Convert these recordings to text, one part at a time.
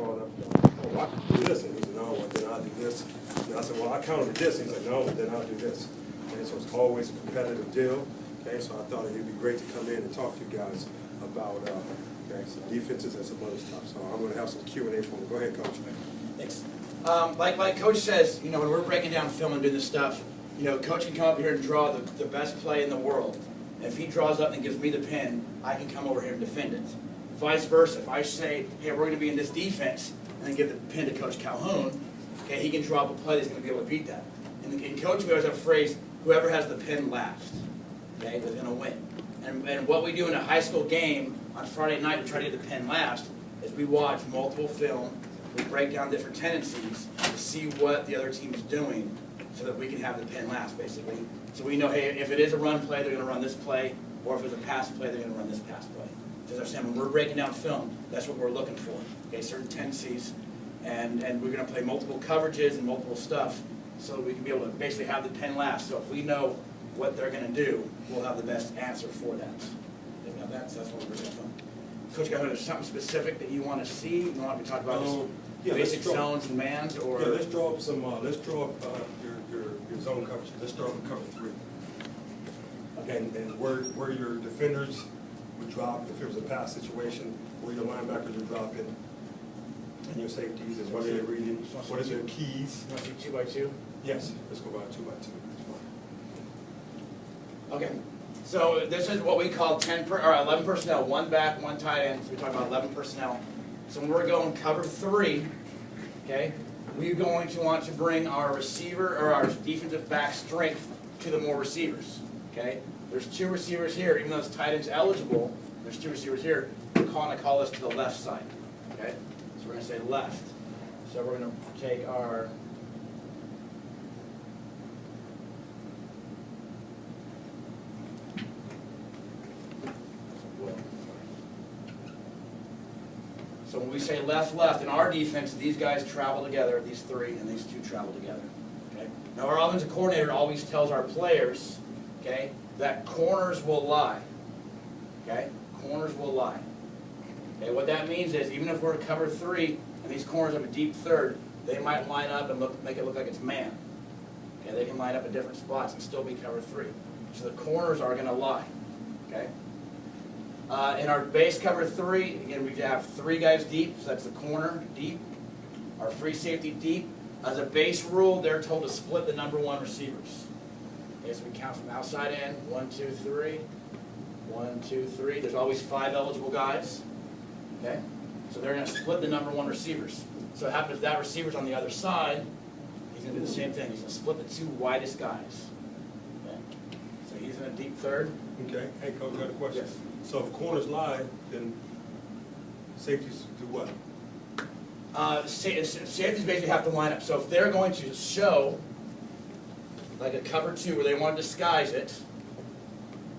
drawing up, oh, I can do this. And he said, no, well, then I'll do this. And I said, well, I counted this. And he's like, no, then I'll do this. And so it's always a competitive deal. Okay, so I thought it'd be great to come in and talk to you guys about okay, some defenses and some other stuff. So I'm going to have some Q&A for you. Go ahead, Coach. Thanks. Like Coach says, when we're breaking down film and doing this stuff, Coach can come up here and draw the best play in the world. And if he draws up and gives me the pin, I can come over here and defend it. Vice versa. If I say, hey, we're going to be in this defense, and then give the pin to Coach Calhoun, okay, he can draw up a play that's going to be able to beat that. In coaching, we always have a phrase, whoever has the pin last, okay, is going to win. And what we do in a high school game on Friday night to try to get the pin last is we watch multiple film, we break down different tendencies to see what the other team is doing so that we can have the pin last, basically. So we know, hey, if it is a run play, they're going to run this play, or if it's a pass play, they're going to run this pass play. So as I said, when we're breaking down film, that's what we're looking for, okay, certain tendencies, and we're going to play multiple coverages and multiple stuff so that we can be able to basically have the pin last. So if we know what they're going to do, we'll have the best answer for that. That's what we're doing. Coach Calhoun, is there something specific that you want to see? You want to talk about basic zones and mans, or? Yeah, let's draw up some. Let's draw up your zone coverage. Let's draw up cover 3. Okay, and where your defenders would drop if it was a pass situation, where your linebackers would drop in, and your safeties, and what are they reading? What is their keys? You want to see 2 by 2? Yes, let's go by 2 by 2. Okay, so this is what we call 11 personnel, 1 back, 1 tight end. So we talk about 11 personnel. So when we're going cover 3, okay, we're going to want to bring our receiver or our defensive back strength to the more receivers. Okay, there's 2 receivers here, even though this tight end's eligible. There's 2 receivers here. We're going to call this to the left side. Okay, so we're going to say left. So we're going to take our So when we say left, left, in our defense, these guys travel together, these 3 and these 2 travel together. Okay? Now our offensive coordinator always tells our players, okay, that corners will lie. Okay? Corners will lie. Okay, what that means is even if we're in cover 3 and these corners have a deep third, they might line up and make it look like it's man. Okay, they can line up at different spots and still be cover 3. So the corners are going to lie. Okay? In our base cover 3, again, we have 3 guys deep, so that's the corner deep. Our free safety deep. As a base rule, they're told to split the number 1 receivers. Okay, so we count from outside in, 1, 2, 3, 1, 2, 3. There's always 5 eligible guys. Okay, so they're going to split the number 1 receivers. So what happens if that receiver's on the other side, he's going to do the same thing. He's going to split the 2 widest guys. Okay, so he's in a deep third. Okay. Hey, Coach, I got a question. Yes. So if corners lie, then safeties do what? Safeties basically have to line up. So if they're going to show like a cover 2 where they want to disguise it,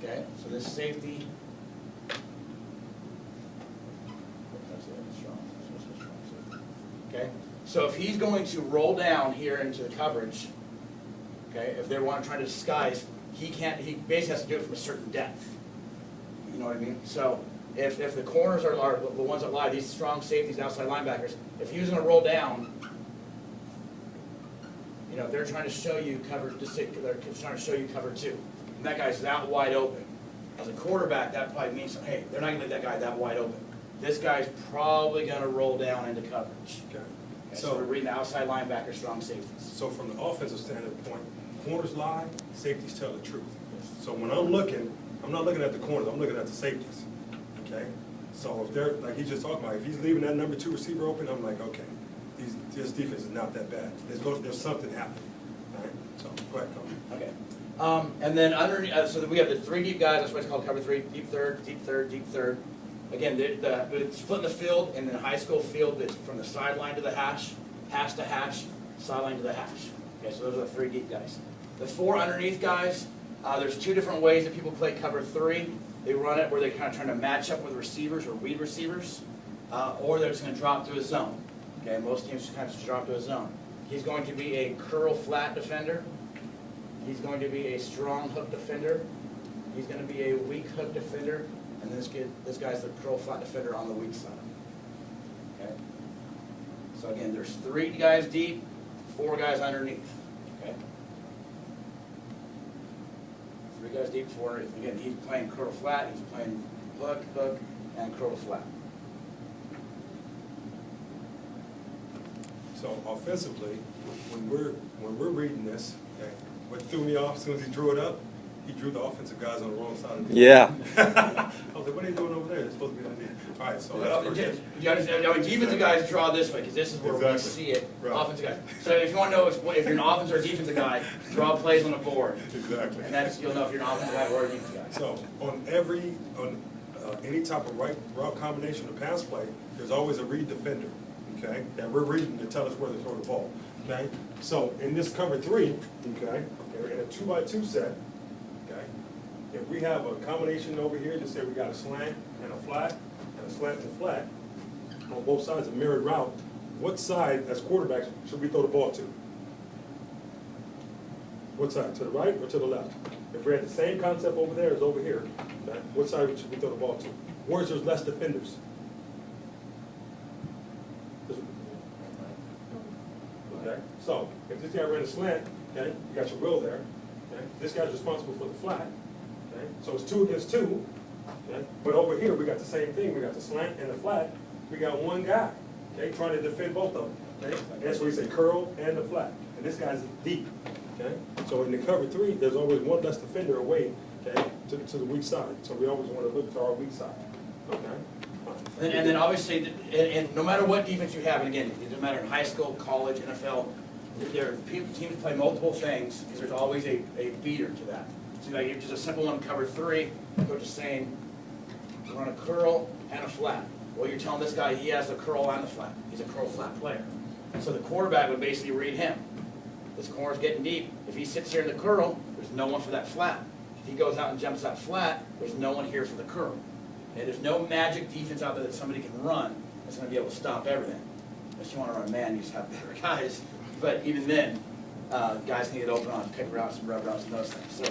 okay, so this safety, okay, so if he's going to roll down here into the coverage, okay, if they want to try to disguise, he basically has to do it from a certain depth. You know what I mean? So if the corners are the ones that lie, these strong safeties, outside linebackers, if he was going to roll down, if they're trying to show you cover, they're trying to show you cover 2, and that guy's that wide open. As a quarterback, that probably means, hey, they're not going to let that guy that wide open. This guy's probably going to roll down into coverage. Okay. So we're reading the outside linebacker, strong safeties. So from the offensive standpoint, corners lie, safeties tell the truth. So when I'm not looking at the corners, I'm looking at the safeties. Okay? So if they're, like he's just talking about, if he's leaving that number 2 receiver open, I'm like, okay, this defense is not that bad. There's something happening. All right? So go ahead, Coach. Okay. And then underneath, so we have the 3 deep guys, that's what it's called, cover 3, deep third, deep third, deep third. Again, the splitting the field in the high school field, it's from the sideline to the hash to hash, sideline to the hash. Okay, so those are the 3 deep guys. The 4 underneath guys, there's 2 different ways that people play cover 3. They run it where they're kind of trying to match up with receivers or read receivers, or they're just going to drop to a zone. Okay, most teams just kind of drop to a zone. He's going to be a curl flat defender. He's going to be a strong hook defender. He's going to be a weak hook defender. And this guy's the curl flat defender on the weak side. Okay. So again, there's 3 guys deep, 4 guys underneath. Okay? 3 guys deep, 4 underneath. Again, he's playing curl flat, he's playing hook, hook, and curl flat. So offensively, when we're reading this, okay, what threw me off as soon as he drew it up, he drew the offensive guys on the wrong side of the Yeah. I was like, what are they doing over there? They're supposed to be underneath. All right, so that's first. You understand? I mean, defensive guys draw this way because this is where we Exactly. see it. Right. Offensive guys. So if you want to know if you're an offensive or defensive guy, draw plays on the board, Exactly. and that's you'll know if you're an offensive guy or a defensive guy. So on any type of route combination or pass play, there's always a read defender, okay, that we're reading to tell us where to throw the ball, okay? So in this cover 3, okay, in a 2x2 set, okay, if we have a combination over here, just say we got a slant and a flat, and a slant and a flat, on both sides, a mirrored route, what side, as quarterbacks, should we throw the ball to? What side, to the right or to the left? If we had the same concept over there as over here, okay, what side should we throw the ball to? Where's there's less defenders? Okay, so if this guy ran a slant, okay, you got your will there, okay, this guy's responsible for the flat, okay, so it's 2 against 2, okay, but over here we got the same thing, we got the slant and the flat, we got one guy, okay, trying to defend both of them, okay, and that's where you say curl and the flat, and this guy's deep, okay, so in the cover 3, there's always one less defender away, okay, to the weak side, so we always want to look to our weak side, okay. And then obviously, and no matter what defense you have, and again, it doesn't matter in high school, college, NFL, teams play multiple things, because there's always a beater to that. So like, if just a simple one, cover 3, coach is saying, run a curl and a flat. Well, you're telling this guy he has the curl and the flat. He's a curl flat player. So the quarterback would basically read him. This corner's getting deep. If he sits here in the curl, there's no one for that flat. If he goes out and jumps that flat, there's no one here for the curl. And there's no magic defense out there that somebody can run that's going to be able to stop everything. Unless you want to run a man, you just have better guys. But even then, guys can get open on pick routes and rub routes and those things.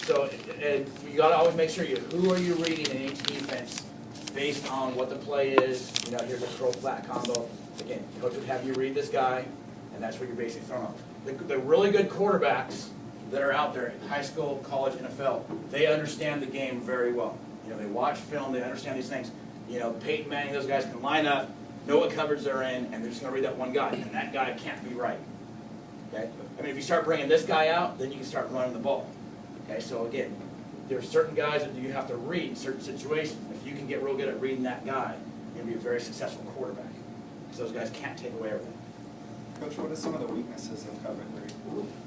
So again, you got to always make sure who are you reading in each defense based on what the play is. You know, here's a curl flat combo. Again, coach would have you read this guy, and that's where you're basically throwing off. The really good quarterbacks that are out there in high school, college, NFL, they understand the game very well. You know, they watch film, they understand these things. You know, Peyton Manning, those guys can line up, know what coverage they're in, and they're just going to read that one guy, and that guy can't be right. Okay? I mean, if you start bringing this guy out, then you can start running the ball. Okay? So again, there are certain guys that you have to read in certain situations. If you can get real good at reading that guy, you're going to be a very successful quarterback. Because those guys can't take away everything. Coach, what are some of the weaknesses of cover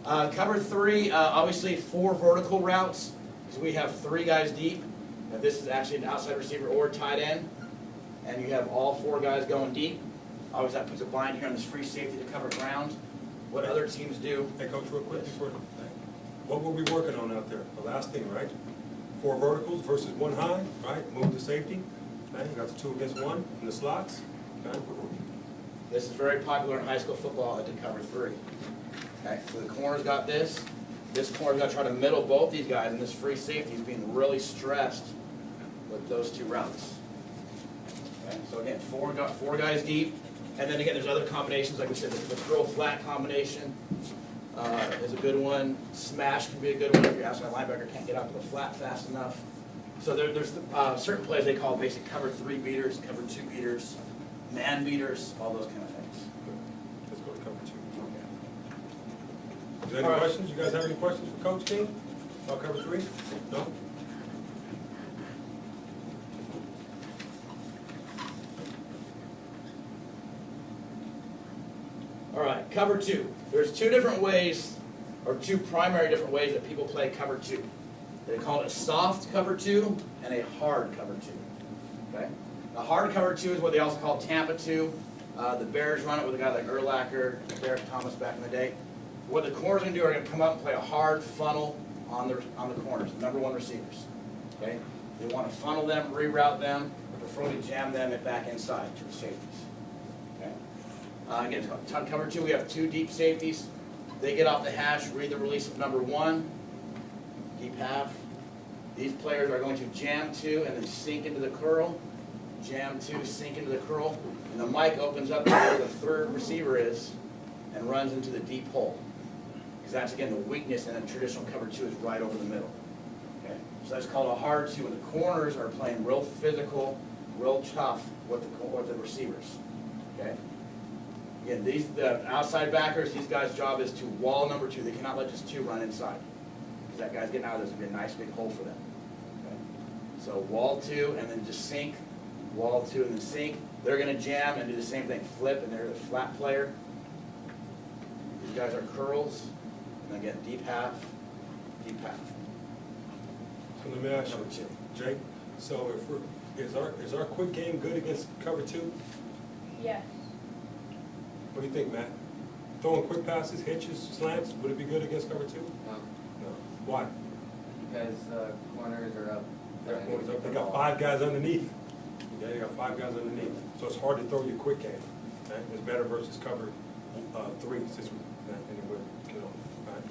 3? Cover 3, obviously 4 vertical routes, because we have 3 guys deep. Now this is actually an outside receiver or tight end, and you have all 4 guys going deep. Always that puts a blind here on this free safety to cover ground. What other teams do? Hey, Coach, real quick, what were we working on out there? The last thing, right? 4 verticals versus 1 high, right? Move to safety. Okay, you got the 2 against 1 in the slots. Okay. This is very popular in high school football at the cover 3. Okay, so the corner's got this. This corner's got to try to middle both these guys, and this free safety is being really stressed with those 2 routes. Okay, so again, 4 guys deep, and then again, there's other combinations, like we said, the curl flat combination is a good one. Smash can be a good one if your outside linebacker can't get out to the flat fast enough. So there's certain plays they call basic cover 3 beaters, cover 2 beaters, man beaters, all those kind of things. Let's go to cover 2. Okay. Is there any questions? You guys have any questions for Coach King about cover 3? No? All right, cover 2. There's 2 different ways, or 2 primary different ways that people play cover 2. They call it a soft cover 2 and a hard cover 2. Okay? A hard cover 2 is what they also call Tampa 2. The Bears run it with a guy like Urlacher, Derek Thomas back in the day. What the corners are going to do are going to come up and play a hard funnel on the corners, the number 1 receivers. Okay? They want to funnel them, reroute them, or preferably jam them back inside to the safeties. Okay? Again, on cover 2, we have 2 deep safeties. They get off the hash, read the release of number 1, deep half. These players are going to jam 2 and then sink into the curl. Jam 2, sink into the curl. And the mic opens up to where the third receiver is and runs into the deep hole. Because that's, again, the weakness in a traditional cover two is right over the middle. Okay? So that's called a hard two, and the corners are playing real physical, real tough with the receivers. Okay? Again, the outside backers, these guys' job is to wall number two. They cannot let just two run inside. Because that guy's getting out, there's going to be a nice big hole for them. Okay? So wall two, and then just sink. Wall two, and then sink. They're going to jam and do the same thing. Flip, and they're the flat player. These guys are curls. And again, deep half, deep half. So let me ask you, Number two. Jake, so if we're, is our quick game good against cover two? Yes. What do you think, Matt? Throwing quick passes, hitches, slants, would it be good against cover two? No, No. Why? because corners are up. They got 5 guys underneath. Okay, they got 5 guys underneath. So it's hard to throw your quick game. Okay? It's better versus cover 3 since we, anyway, you know, all right?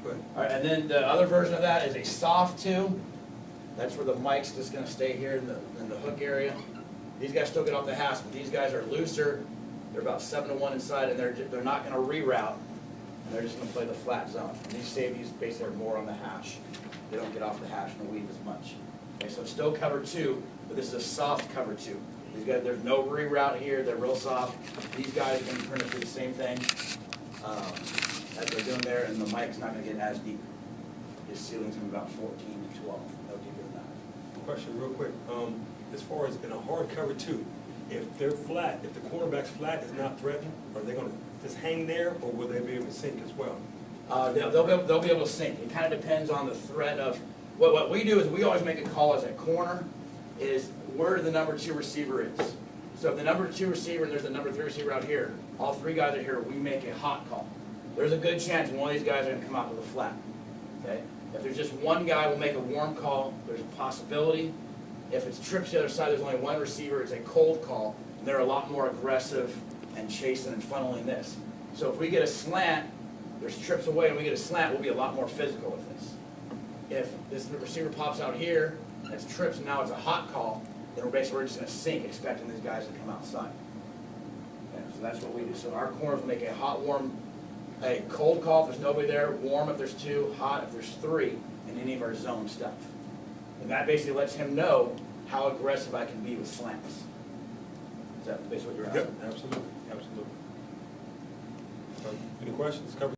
Good. All right, and then the other version of that is a soft two. That's where the mic's just going to stay here in the hook area. These guys still get off the hash, but these guys are looser. They're about 7-1 inside, and they're not going to reroute. And they're just going to play the flat zone. And these safeties basically are more on the hash. They don't get off the hash and weave as much. Okay, so it's still cover two, but this is a soft cover two. These guys, there's no reroute here. They're real soft. These guys are going to turn it to the same thing as they're doing there, and the mic's not going to get as deep. His ceiling's going to be about 14 to 12, no deeper than that. Question real quick. As far as in a hard cover two, if they're flat, if the cornerback's flat is not threatened, are they going to just hang there, or will they be able to sink as well? They'll be able to sink. It kind of depends on the threat of, what we do is we always make a call as a corner, is where the number 2 receiver is. So if the number 2 receiver and there's a number 3 receiver out here, all 3 guys are here, we make a hot call. There's a good chance one of these guys are going to come out with a flat. Okay? If there's just one guy, we'll make a warm call. There's a possibility. If it's trips the other side, there's only one receiver, it's a cold call. And they're a lot more aggressive and chasing and funneling this. So if we get a slant, there's trips away, and we get a slant, we'll be a lot more physical with this. If this receiver pops out here, and it's trips, and now it's a hot call, then we're just going to sink, expecting these guys to come outside. Yeah, so that's what we do. So our corners make a hot, warm, a cold call if there's nobody there, warm if there's 2, hot if there's 3, in any of our zone stuff. And that basically lets him know how aggressive I can be with slants. Is that basically what you're asking? Yep, absolutely, absolutely. Any questions? Cover